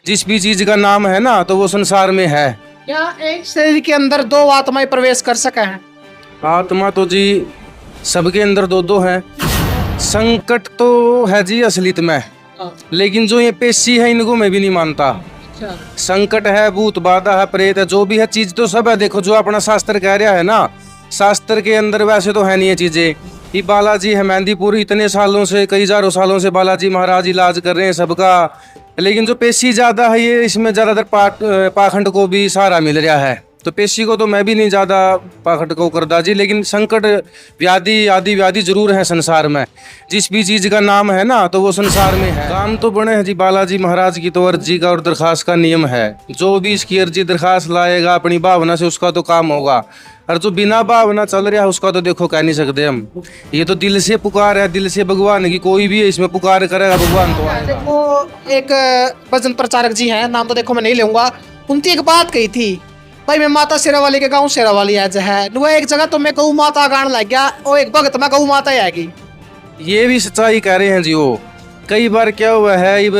जिस भी चीज का नाम है ना तो वो संसार में है। क्या एक शरीर के अंदर दो आत्माएं प्रवेश कर सके हैं? आत्मा तो जी सबके अंदर दो दो है। संकट तो है जी असलियत में, लेकिन जो ये पेशी है इनको मैं भी नहीं मानता। संकट है, भूत बाधा है, प्रेत है, जो भी है चीज तो सब है। देखो जो अपना शास्त्र कह रहा है ना, शास्त्र के अंदर वैसे तो है नहीं ये चीजें। ये बालाजी है मेहंदीपुर, इतने सालों से, कई हजारों सालों से बालाजी महाराज इलाज कर रहे हैं सबका। लेकिन जो पेशी ज्यादा है ये इसमें ज्यादातर पाखंड को भी सहारा मिल रहा है। तो पेशी को तो मैं भी नहीं ज्यादा पाखंड को करदा जी, लेकिन संकट व्याधि आदि व्याधि जरूर है संसार में। जिस भी चीज का नाम है ना तो वो संसार में है। काम तो बने हैं जी बालाजी महाराज की तो अर्जी का और दरखास्त का नियम है। जो भी इसकी अर्जी दरखास्त लाएगा अपनी भावना से उसका तो काम होगा, और जो बिना भावना चल रहा है उसका तो देखो कह नहीं सकते हम। ये तो दिल से पुकार है, दिल से भगवान की कोई भी है इसमें पुकार करेगा भगवान तो आएगा। देखो एक भजन प्रचारक जी हैं, नाम तो देखो मैं नहीं लूंगा, उनकी एक बात कही थी, भाई मैं माता शेरावाली के गाँव शेरावाली आज है वो एक जगह तो मैं गऊ माता गान लग गया, वो एक भगत में गऊ माता ही आएगी। ये भी सच्चाई कह रहे हैं जी। वो कई बार क्या हुआ है, अब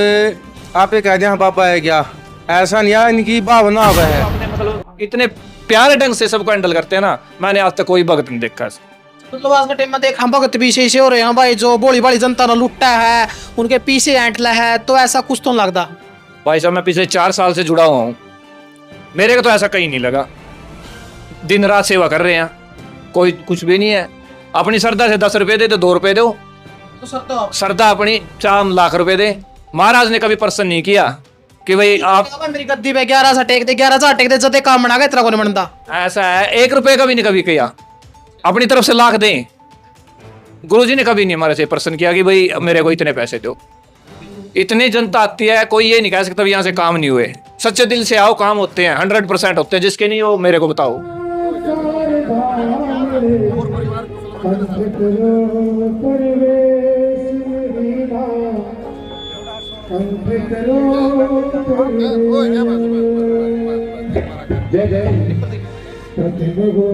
आप कह दिया पापा है क्या, ऐसा नहीं है, इनकी भावना हुआ है। मतलब इतने प्यारे ढंग से सबको हैंडल करते हैं ना, मैंने आज तक कोई भगत नहीं देखा ऐसा। तो आज के टाइम में देख हम भगत भी से हो रहे हैं भाई, जो बोली बड़ी जनता ने लुट्टा है उनके पीछे ऐंठला है, तो ऐसा कुछ तो नहीं लगता। भाई साहब मैं पिछले 4 साल से जुड़ा हुआ हूँ, मेरे को तो ऐसा कहीं नहीं लगा। दिन रात सेवा कर रहे हैं, कोई कुछ भी नहीं है। अपनी श्रद्धा से 10 रुपए दे तो 2 रुपए दो, तो श्रद्धा अपनी 4 लाख रुपए दे। महाराज ने कभी प्रश्न नहीं किया कि भाई आप मेरी गद्दी पे 11,000 टेक दे, 11,000 टेक दे, जदे काम बना गया तेरा को नहीं बनता। ऐसा है, 1 रुपए का भी नहीं कभी किया, अपनी तरफ से लाख दें। गुरुजी ने कभी नहीं हमारे से प्रश्न किया कि भाई मेरे को इतने पैसे दो। इतनी जनता आती है, कोई ये नहीं कह सकता यहाँ से काम नहीं हुए। सच्चे दिल से आओ, काम होते हैं, 100% होते हैं। जिसके नहीं हो मेरे को बताओ।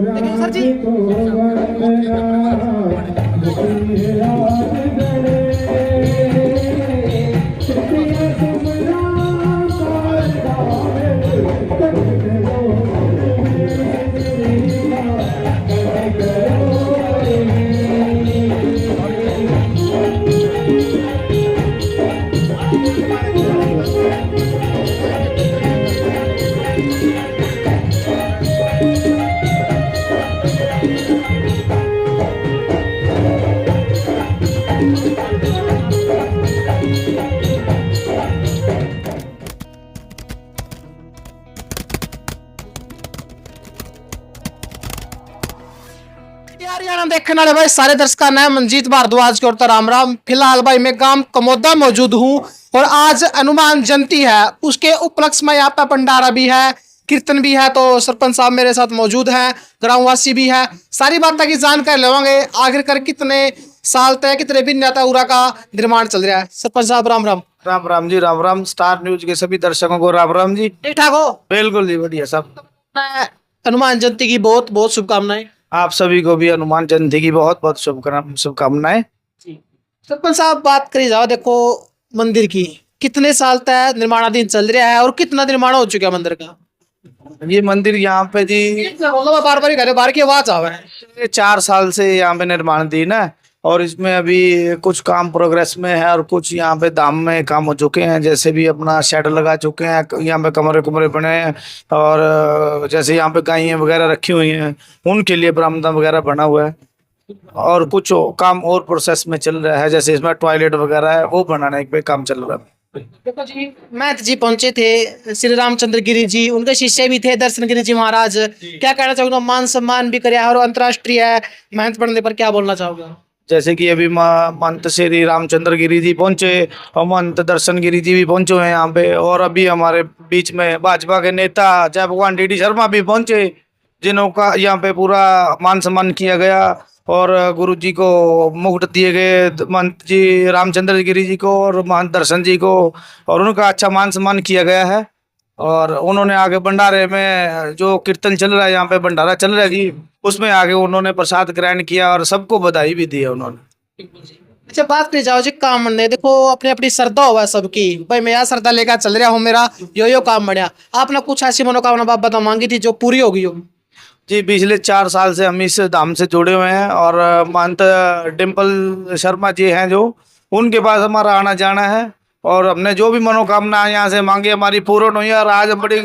लेकिन सर जी हरियाणा देखने वाले भाई सारे दर्शकों ने मनजीत भारद्वाज की ओर तो राम राम। फिलहाल भाई मैं गांव कमोदा मौजूद हूं और आज हनुमान जयंती है, उसके उपलक्ष्य में यहाँ पे भंडारा भी है, कीर्तन भी है। तो सरपंच साहब मेरे साथ मौजूद हैं, ग्रामवासी भी है, सारी बातों की जानकारी लेवांगे। आखिरकार कितने साल तक कितने भिन्नता उरा का निर्माण चल रहा है। सरपंच साहब राम राम। राम राम जी, राम राम। स्टार न्यूज के सभी दर्शकों को राम राम जी। ठीक ठाक हो? बिल्कुल जी, बढ़िया सब। हनुमान जयंती की बहुत बहुत शुभकामनाएं। आप सभी को भी हनुमान जयंती की बहुत बहुत शुभकामनाएं। सरपंच साहब बात करी जाओ, देखो मंदिर की कितने साल तक निर्माणाधीन चल रहा है और कितना निर्माण हो चुका है मंदिर का? ये मंदिर यहाँ पे जी बार बार घरे बाहर की आवाज आ रहा है। 4 साल से यहाँ पे निर्माणाधीन है और इसमें अभी कुछ काम प्रोग्रेस में है और कुछ यहाँ पे दाम में काम हो चुके हैं। जैसे भी अपना शेड लगा चुके हैं, यहाँ पे कमरे कमरे बने हैं और जैसे यहाँ पे गायें वगैरह रखी हुई हैं उनके लिए बरामदा वगैरह बना हुआ है और कुछ काम और प्रोसेस में चल रहा है। जैसे इसमें टॉयलेट वगैरह है वो बनाने पे काम चल रहा है। देखो जी, महंत जी पहुंचे थे, श्री रामचंद्र गिरी जी उनके शिष्य भी थे, दर्शन गिरी जी महाराज। क्या कहना चाहोगे? मान सम्मान भी कराया और अंतर्राष्ट्रीय महंत बनने पर क्या बोलना चाहोगे? जैसे कि अभी महंत श्री रामचंद्र गिरी जी पहुंचे और महंत दर्शन गिरी जी भी पहुंचे हुए हैं यहाँ पे, और अभी हमारे बीच में भाजपा के नेता जय भगवान डी शर्मा भी पहुंचे, जिनका यहाँ पे पूरा मान सम्मान किया गया और गुरु जी को मुकुट दिए गए, महंत जी रामचंद्र गिरी जी को और महंत दर्शन जी को, और उनका अच्छा मान सम्मान किया गया है। और उन्होंने आगे भंडारे में जो कीर्तन चल रहा है, यहाँ पे भंडारा चल रहा है जी, उसमें आगे उन्होंने प्रसाद ग्रहण किया और सबको बधाई भी दी है उन्होंने। अच्छा बात करी जाओ जी काम बनने देखो अपनी अपनी श्रद्धा हुआ है सबकी भाई मैं यहाँ श्रद्धा लेकर चल रहा हूँ मेरा यो काम बढ़िया आपने कुछ ऐसी मनोकामना बाबा तो मांगी थी जो पूरी होगी हो जी पिछले 4 साल से हम इस धाम से जुड़े हुए हैं और महंत डिम्पल शर्मा जी हैं जो उनके पास हमारा आना जाना है और हमने जो भी मनोकामना यहाँ से मांगी हमारी पूर्ण हुई और आज बड़ी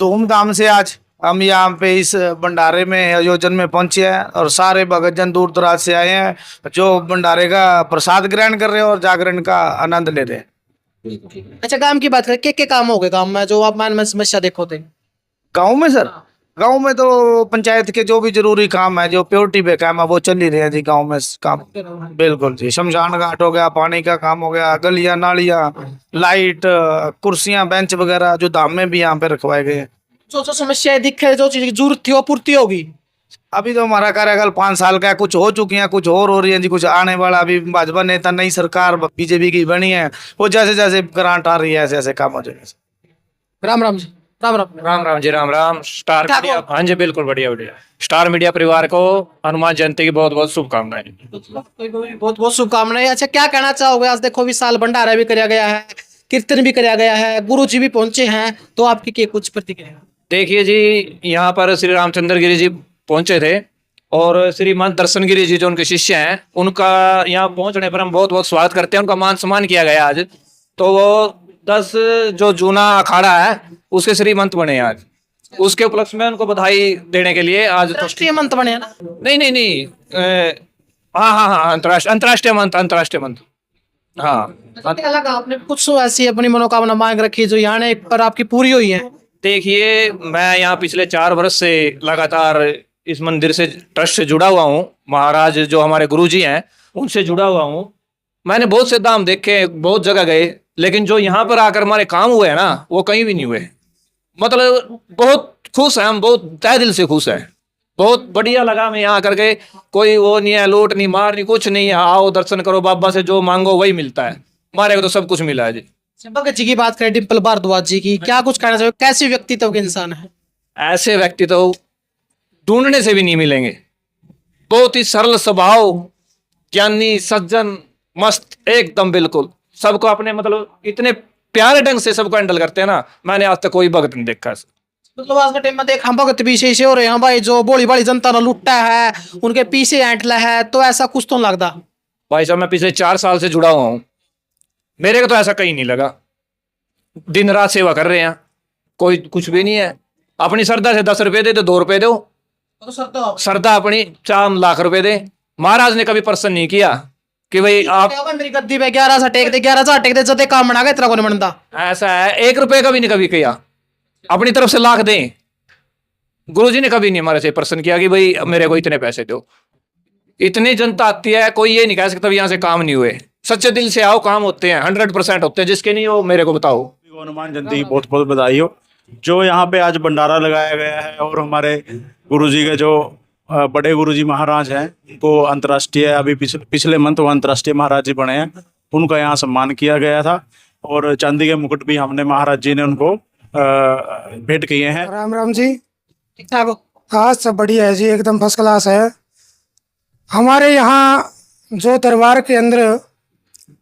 धूमधाम से आज हम यहाँ पे इस भंडारे में आयोजन में पहुंचे हैं और सारे भक्तजन दूर दराज से आए हैं जो भंडारे का प्रसाद ग्रहण कर रहे हैं और जागरण का आनंद ले रहे हैं। अच्छा काम की बात करें के काम हो गए काम में जो आप मान में समस्या देखो थे गाँव में सर गांव में तो पंचायत के जो भी जरूरी काम है जो प्योरिटी पे काम है वो चल ही रहे हैं जी गांव में काम। बिल्कुल जी शमशान घाट हो गया पानी का काम हो गया गलियां नालियां लाइट कुर्सियां बेंच वगैरह जो धाम में भी यहाँ पे रखवाए गए हैं। जो समस्याएं दिखे जो चीज की जरूरत थी वो पूर्ति होगी। अभी तो हमारा कार्यकाल 5 साल का है कुछ हो चुकी है कुछ और हो रही है जी कुछ आने वाला अभी भाजपा नेता नई सरकार बीजेपी की बनी है वो जैसे जैसे ग्रांट आ रही है ऐसे ऐसे काम हो जाएंगे। राम राम जी राम राम राम राम जी राम राम। स्टार क्या मीडिया बोल- हाँ जी बिल्कुल बढ़िया बढ़िया। स्टार मीडिया परिवार को हनुमान जयंती की बहुत बहुत शुभकामनाएं। बहुत बहुत शुभकामनाएं। अच्छा क्या कहना चाहोगे आज देखो विशाल भंडारा भी कराया गया है कीर्तन भी कराया गया है गुरु जी भी पहुंचे हैं तो आपकी क्या कुछ प्रतिक्रिया। देखिए जी यहाँ पर श्री रामचंद्र गिरी जी पहुंचे थे और श्री महंत दर्शन गिरी जी जो उनके शिष्य हैं उनका यहाँ पहुंचने पर हम बहुत बहुत स्वागत करते हैं उनका मान सम्मान किया गया आज। तो वो 10 जो जूना अखाड़ा है उसके श्री महंत बने आज उसके उपलक्ष्य में उनको बधाई देने के लिए आज राष्ट्रीय मंत्र बने हैं ना। नहीं हाँ हाँ हाँ अंतर्राष्ट्रीय मंथ हाँ। अच्छा, क्या लगा आपने कुछ ऐसी अपनी मनोकामना मांग रखी जो यहाँ पर आपकी पूरी हुई है। देखिए मैं यहाँ पिछले 4 वर्ष से लगातार इस मंदिर से ट्रस्ट से जुड़ा हुआ हूँ महाराज जो हमारे गुरुजी हैं उनसे जुड़ा हुआ हूँ। मैंने बहुत से धाम देखे बहुत जगह गए लेकिन जो यहाँ पर आकर हमारे काम हुए हैं ना वो कहीं भी नहीं हुए। मतलब बहुत खुश हैं हम बहुत तहे दिल से खुश हैं बहुत बढ़िया लगा हमें यहाँ करके कोई वो नहीं है लूट नहीं मार नहीं कुछ नहीं है आओ दर्शन करो बाबा से जो मांगो वही मिलता है हमारे को तो सब कुछ मिला है जी। भगत जी की बात करें डिम्पल भारद्वाज जी की क्या कुछ कहना चाहिए कैसे व्यक्तित्व के इंसान है। ऐसे व्यक्ति तो ढूंढने से भी नहीं मिलेंगे। बहुत ही सरल स्वभाव ज्ञानी सज्जन मस्त एकदम बिल्कुल सबको अपने मतलब इतने प्यारे ढंग से सबको हैंडल करते हैं ना मैंने आज तक कोई भगत नहीं देखा ऐसा। तो आज के टाइम में देख हम भगत भी से हो रहे हैं भाई जो बोली बड़ी जनता ने लुट्टा है उनके पीछे ऐंठला है तो ऐसा कुछ तो नहीं लगता। भाई साहब मैं पिछले 4 साल से जुड़ा हुआ हूँ मेरे को तो ऐसा कहीं नहीं लगा। दिन रात सेवा कर रहे हैं कोई कुछ भी नहीं है। अपनी श्रद्धा से 10 रुपए दे तो 2 रुपए दो श्रद्धा अपनी 4 लाख रुपए दे। महाराज ने कभी प्रश्न नहीं किया कि भाई आप मेरी गद्दी पे 11 टेक दे 11 टेक दे जदे काम बना गए तेरा को नहीं बनता। ऐसा है 1 रुपए का भी नहीं कभी किया अपनी तरफ से लाख दें। गुरुजी ने कभी नहीं हमारे से प्रश्न किया कि भाई मेरे को इतने पैसे दो। इतनी जनता आती है कोई ये नहीं कह सकता यहाँ से काम नहीं हुए। सच्चे दिल से आओ काम होते हैं 100% होते हैं जिसके नहीं हो मेरे को बताओ। हनुमान जयंती की बहुत बहुत बधाई हो। जो यहाँ पे आज भंडारा लगाया गया है और हमारे गुरुजी के जो बड़े गुरुजी महाराज हैं वो अंतर्राष्ट्रीय अभी पिछले मंथ वो अंतर्राष्ट्रीय महाराज जी बने हैं उनका यहाँ सम्मान किया गया था और चांदी के मुकुट भी हमने महाराज जी ने उनको भेंट किए हैं। राम राम जी ठीक ठाक हो। आज सब बढ़िया है जी एकदम फर्स्ट क्लास है। हमारे यहाँ जो दरबार के अंदर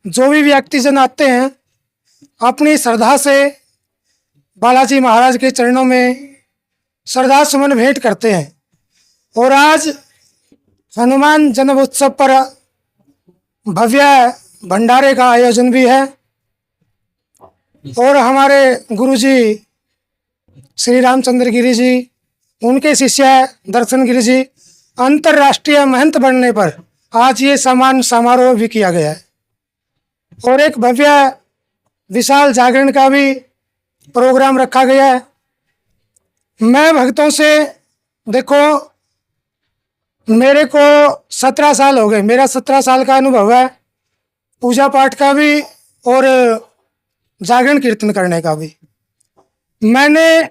जो भी व्यक्ति जन आते हैं अपनी श्रद्धा से बालाजी महाराज के चरणों में श्रद्धा सुमन भेंट करते हैं और आज हनुमान जन्म उत्सव पर भव्य भंडारे का आयोजन भी है और हमारे गुरुजी श्री रामचंद्र गिरी जी उनके शिष्य दर्शन गिरी जी अंतर्राष्ट्रीय महंत बनने पर आज ये सम्मान समारोह भी किया गया है और एक भव्य विशाल जागरण का भी प्रोग्राम रखा गया है। मैं भक्तों से देखो मेरे को 17 साल हो गए मेरा 17 साल का अनुभव है पूजा पाठ का भी और जागरण कीर्तन करने का भी। मैंने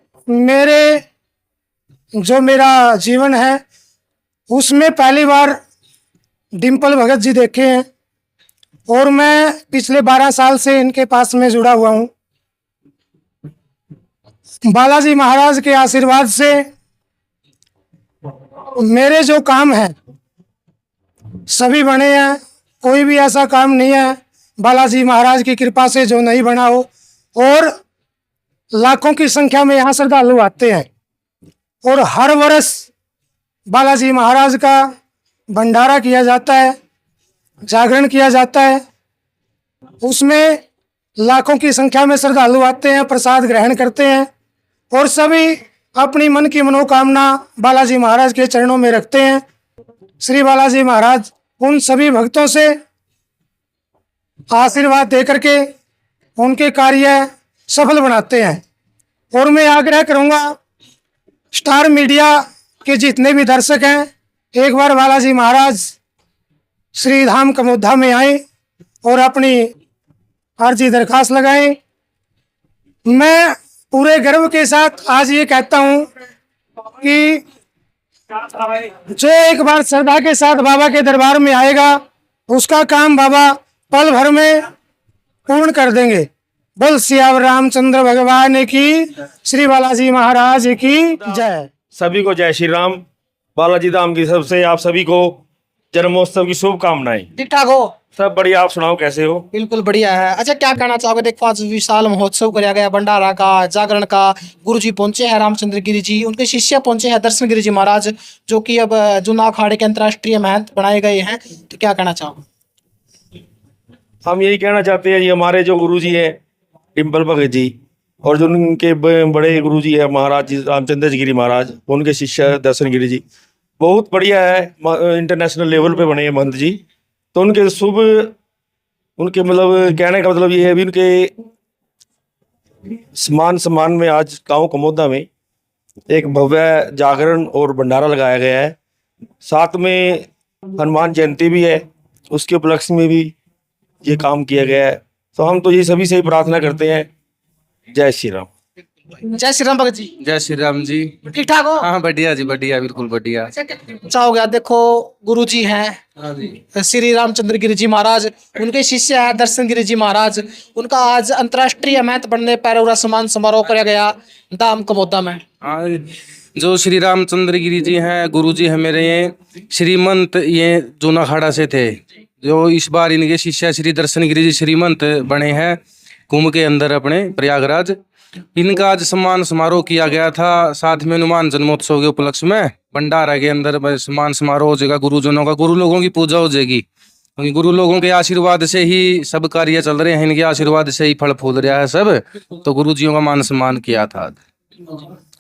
मेरा जीवन है उसमें पहली बार डिम्पल भगत जी देखे हैं और मैं पिछले 12 साल से इनके पास में जुड़ा हुआ हूँ। बालाजी महाराज के आशीर्वाद से मेरे जो काम हैं सभी बने हैं कोई भी ऐसा काम नहीं है बालाजी महाराज की कृपा से जो नहीं बना हो। और लाखों की संख्या में यहाँ श्रद्धालु आते हैं और हर वर्ष बालाजी महाराज का भंडारा किया जाता है, जागरण किया जाता है। उसमें लाखों की संख्या में श्रद्धालु आते हैं, प्रसाद ग्रहण करते हैं और सभी अपनी मन की मनोकामना बालाजी महाराज के चरणों में रखते हैं। श्री बालाजी महाराज उन सभी भक्तों से आशीर्वाद दे करके उनके कार्य सफल बनाते हैं। और मैं आग्रह करूंगा स्टार मीडिया के जितने भी दर्शक हैं, एक बार बालाजी महाराज श्री धाम कमोदा में आए और अपनी अर्जी दरखास्त लगाएं। मैं पूरे गर्व के साथ आज ये कहता हूँ कि जो एक बार श्रद्धा के साथ बाबा के दरबार में आएगा उसका काम बाबा पल भर में पूर्ण कर देंगे। बोल सियावर रामचंद्र भगवान की, श्री बालाजी महाराज की जय। सभी को जय श्री राम। बालाजी धाम की सबसे आप सभी को जन्मोत्सव की शुभकामनाएं। ठीक ठाक हो? सब बढ़िया, आप सुनाओ कैसे हो? बिल्कुल बढ़िया है। अच्छा, क्या कहना चाहोगे? देखो आज विशाल महोत्सव कराया गया, भंडारा का, जागरण का। गुरु जी पहुंचे हैं रामचंद्र गिरी जी, उनके शिष्य पहुंचे हैं दर्शन गिरी जी महाराज, जो कि अब जूना अखाड़े के अंतर्राष्ट्रीय महंत बनाए गए हैं। तो क्या कहना चाहोगे? हम यही कहना चाहते हैं, ये हमारे जो गुरु जी हैं डिम्पल भगत जी, और जो उनके बड़े गुरु जी है महाराज जी रामचंद्र गिरी महाराज, उनके शिष्य दर्शन गिरी जी, बहुत बढ़िया है। इंटरनेशनल लेवल पे बने हैं महंत जी। तो उनके शुभ, उनके मतलब कहने का मतलब ये है भी, उनके सम्मान में आज गांव कमोदा में एक भव्य जागरण और भंडारा लगाया गया है। साथ में हनुमान जयंती भी है, उसके उपलक्ष्य में भी ये काम किया गया है। तो हम तो ये सभी से ही प्रार्थना करते हैं, जय श्री राम। जय श्री राम भगत जी। जय श्री राम जी। ठीक ठाक हो? हाँ बढ़िया जी, बढ़िया, बिल्कुल बढ़िया। अच्छा, क्या कहना चाहोगे? देखो गुरु जी हैं श्री रामचंद्र गिरी जी महाराज, उनके शिष्य है दर्शन गिरी जी महाराज। उनका आज अंतर्राष्ट्रीय महंत बनने पर पूरा सम्मान समारोह कराया गया धाम कमोदा में। हाँ, जो श्री रामचंद्र गिरी जी हैं, गुरु जी हैं मेरे, ये श्रीमंत, ये जूना अखाड़ा से थे। जो इस बार इनके शिष्य श्री दर्शन गिरी जी श्रीमंत बने हैं कुंभ के अंदर अपने प्रयागराज। इनका आज सम्मान समारोह किया गया था। साथ में हनुमान जन्मोत्सव के उपलक्ष्य में भंडारा के अंदर सम्मान समारोह हो जाएगा। गुरुजनों का, गुरु लोगों की पूजा हो जाएगी, क्योंकि गुरु लोगों के आशीर्वाद से ही सब कार्य चल रहे हैं, इनके आशीर्वाद से ही फल फूल रहा है सब। तो गुरु जियों का मान सम्मान किया था।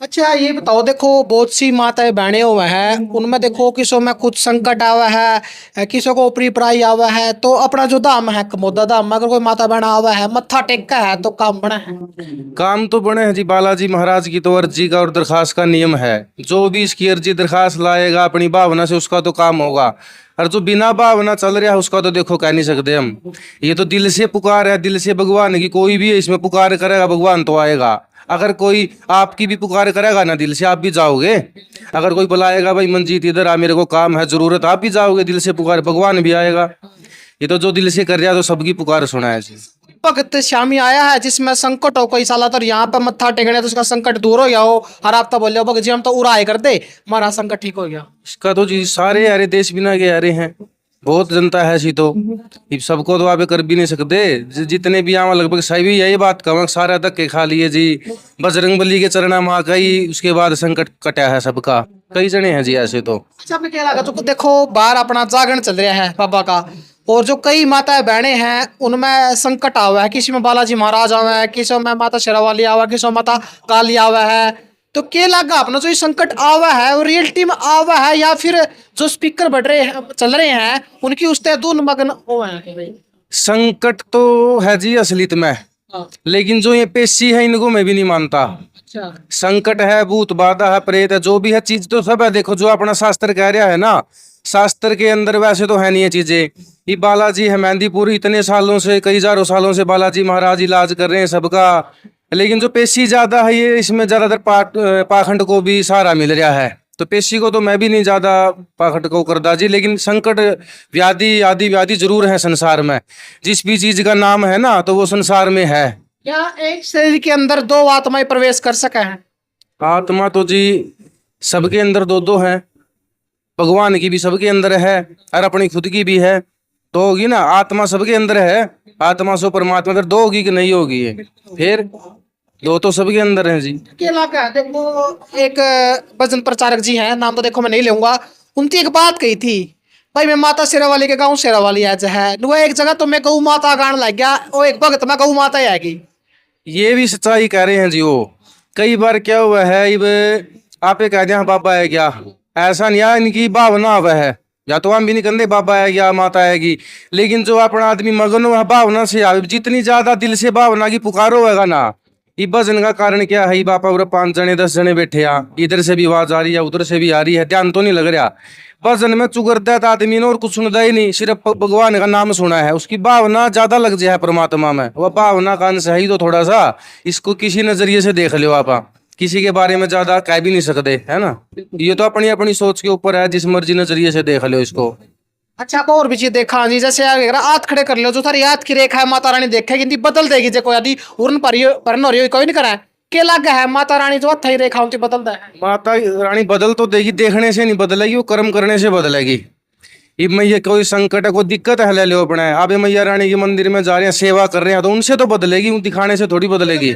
अच्छा, ये बताओ, देखो बहुत सी माताएं बहने हुए हैं, उनमें देखो किसों में कुछ संकट आवा है, किसों को ऊपरी पराई आवा है। तो अपना जो धाम है कमोदा धाम में अगर कोई माता बहना आवा है, मत्था टेका है, तो काम बना है? काम तो बने हैं जी। बालाजी महाराज की तो अर्जी का और दरखास्त का नियम है, जो भी इसकी अर्जी दरखास्त लाएगा अपनी भावना से उसका तो काम होगा। और जो बिना भावना चल रहा है उसका तो देखो कह नहीं सकते हम। ये तो दिल से पुकार है, दिल से भगवान की कोई भी इसमें पुकार करेगा भगवान तो आएगा। अगर कोई आपकी भी पुकार करेगा ना दिल से, आप भी जाओगे। अगर कोई बुलाएगा भाई मंजीत इधर आ, मेरे को काम है, जरूरत, आप भी जाओगे। दिल से पुकार, भगवान भी आएगा। ये तो जो दिल से कर रहा है तो सबकी पुकार सुना है जी। भगत श्यामी आया है जिसमें संकट हो कोई साला, तो यहाँ पे मत्था टेकने तो उसका संकट दूर हो गया हो। हर आप तो बोले भगत जी हम तो उड़ाए कर दे, हमारा संकट ठीक हो गया। इसका तो जी सारे यारे देश बिना के यारे हैं, बहुत जनता है सी। तो ये सबको तो आप कर भी नहीं सकते। जितने भी आवा लगभग सभी यही बात कहूँ, सारा धक्के खा लिए जी। बजरंग बली के चरणा माँ कई, उसके बाद संकट कटा है सबका। कई जने हैं जी ऐसे तो। अच्छा, आपने क्या लगा? तो देखो बाहर अपना जागरण चल रहा है बाबा का, और जो कई माताएं बहने हैं उनमें संकट आवा है। किसी में बालाजी महाराज आवा है, किसी में माता शेरावाली आवा, किसी में माता काली आवा है। तो क्या लगा अपना जो ये संकट आवा है वो रियलिटी में आवा है, या फिर जो स्पीकर बढ़ रहे हैं चल रहे हैं उनकी उस धुन मगन हो है? संकट तो है जी असलियत में, लेकिन जो ये पेशी है इनको मैं भी नहीं मानता। अच्छा, संकट है, भूत बाधा है, प्रेत है, जो भी है चीज तो सब है। देखो जो अपना शास्त्र कह रहा है ना, शास्त्र के अंदर वैसे तो है नहीं ये चीजें। ये बालाजी है मेहंदीपुर, इतने सालों से, कई हजारों सालों से बालाजी महाराज इलाज कर रहे हैं सबका। लेकिन जो पेशी ज्यादा है ये, इसमें ज्यादातर पाखंड को भी सहारा मिल रहा है। तो पेशी को तो मैं भी नहीं ज्यादा पाखंड को करदा जी। लेकिन संकट, व्याधि, आदि व्याधि जरूर है संसार में। जिस भी चीज का नाम है ना तो वो संसार में है। क्या एक शरीर के अंदर दो आत्माएं प्रवेश कर सके हैं? आत्मा तो जी सबके अंदर दो दो है, भगवान की भी सबके अंदर है और अपनी खुद की भी है। तो होगी ना, आत्मा सबके अंदर है, आत्मा सो परमात्मा अंदर, दो होगी कि नहीं होगी ये, फिर दो तो सबके अंदर है जी। अकेला का है। देखो एक भजन प्रचारक जी हैं, नाम तो देखो मैं नहीं लूंगा, उनकी एक बात कही थी, भाई मैं माता शेरावाली के गाँव शेरावाली आज है, वो एक जगह तो मैं गऊ माता गान लग गया, वो एक भगत में गऊ माता ही आएगी। ये भी सच्चाई कह रहे हैं जी। वो कई बार क्या हुआ है, अब आप कह दिया बाबा है क्या, ऐसा नहीं है, इनकी भावना हुआ है, या तो हम भी नहीं कहते बाबा है क्या माता आएगी, लेकिन जो अपना आदमी मगन हुआ भावना से आवे, जितनी ज्यादा दिल से भावना की पुकारो होगा ना, ये भजन का कारण क्या है, बापा पूरे 5 जने 10 जने बैठे आ, इधर से भी आवाज आ रही है उधर से भी आ रही है, ध्यान तो नहीं लग रहा, भजन में चुगरता है आदमी ने और कुछ सुनता ही नहीं, सिर्फ भगवान का नाम सुना है, उसकी भावना ज्यादा लग जाए परमात्मा में, वह भावना का अंश है ही तो थोड़ा सा, इसको किसी नजरिए से देख लो आप, किसी के बारे में ज्यादा कह भी नहीं सकते, है ना, ये तो अपनी अपनी सोच के ऊपर है, जिस मर्जी नजरिए से देख लो इसको। अच्छा आप और भी चीज देखा जी, जैसे हाथ खड़े कर लो, जो थारी हाथ की रेखा है माता रानी देखेगी नहीं बदल देगी, जे कोई यदि उड़न परन हो रही हो कोई नहीं करा के लग है, माता रानी जो हथी रेखा होती बदलता है, माता रानी बदल तो देगी, देखने से नहीं बदलेगी, वो कर्म करने से बदलेगी। ये मैया कोई संकट है कोई दिक्कत है, ले लो अपने, आप मैया रानी के मंदिर में जा रहे हैं सेवा कर रहे हैं, तो उनसे तो बदलेगी, उन दिखाने से थोड़ी बदलेगी,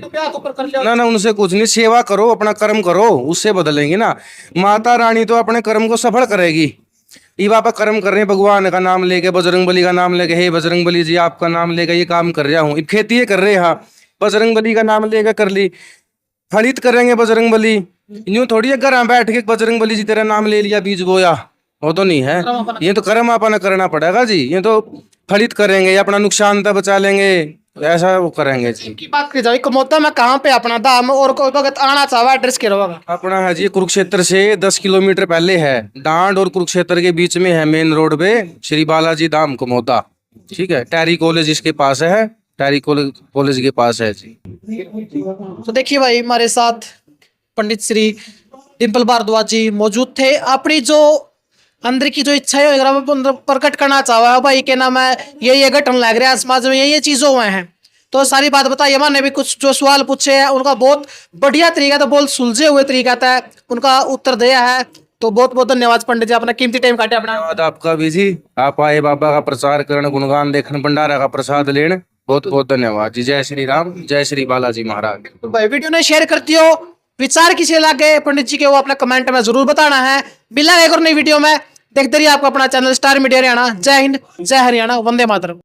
ना ना उनसे कुछ नहीं, सेवा करो अपना कर्म करो, उससे बदलेंगी ना। माता रानी तो अपने कर्म को सफल करेगी। ये बाबा कर्म कर रहे हैं भगवान का नाम लेके, बजरंग बली का नाम लेके, हे बजरंग बली जी आपका नाम लेके ये काम कर रहा हूँ, खेती ये कर रहे हैं, बजरंग बली का नाम लेकर कर ली, फलित करेंगे बजरंग बली, यूं थोड़ी है घर बैठ के बजरंग बली जी तेरा नाम ले लिया बीज बोया, वो तो नहीं है, ये तो कर्म अपना करना पड़ेगा जी, ये तो फलित करेंगे, अपना नुकसान तो बचा लेंगे, ऐसा वो करेंगे जी। की बात करी जाए कमोदा में कहाँ पे अपना दाम, और कोई भगत आना चाहे एड्रेस के होगा अपना है जी कुरुक्षेत्र से 10 किलोमीटर पहले है, डांड और कुरुक्षेत्र के बीच में है, मेन रोड पे श्री बालाजी धाम कमोदा, ठीक है, टैरी कॉलेज इसके पास है, टैरी कॉलेज के पास है जी। तो देखिए भाई हमारे साथ पंडित श्री डिम्पल भारद्वाज जी मौजूद थे, अपनी जो अंदर की जो इच्छा है वो प्रकट करना चाहा भाई के नाम है, ये घटन लग रहा है समाज में, ये चीज़ों हुए हैं, तो सारी बात बताइए। मैंने भी कुछ जो सवाल पूछे हैं उनका बहुत बढ़िया तरीका था, बहुत सुलझे हुए तरीका था, उनका उत्तर दिया है, तो बहुत बहुत धन्यवाद पंडित जी, अपना कीमती टाइम काटे अपना। धन्यवाद आपका भी जी, आप आए बाबा का प्रचार करने, गुणगान देखने, भंडारा का प्रसाद लेने, बहुत बहुत धन्यवाद जी। जय श्री राम, जय श्री बालाजी महाराज। तो भाई वीडियो ने शेयर करती हो, विचार किसी लगे पंडित जी के वो अपना कमेंट में जरूर बताना है। बिल्ला एक और नई वीडियो में देखते रहिए आपका अपना चैनल स्टार मीडिया हरियाणा। जय हिंद, जय हरियाणा, वंदे मातरम।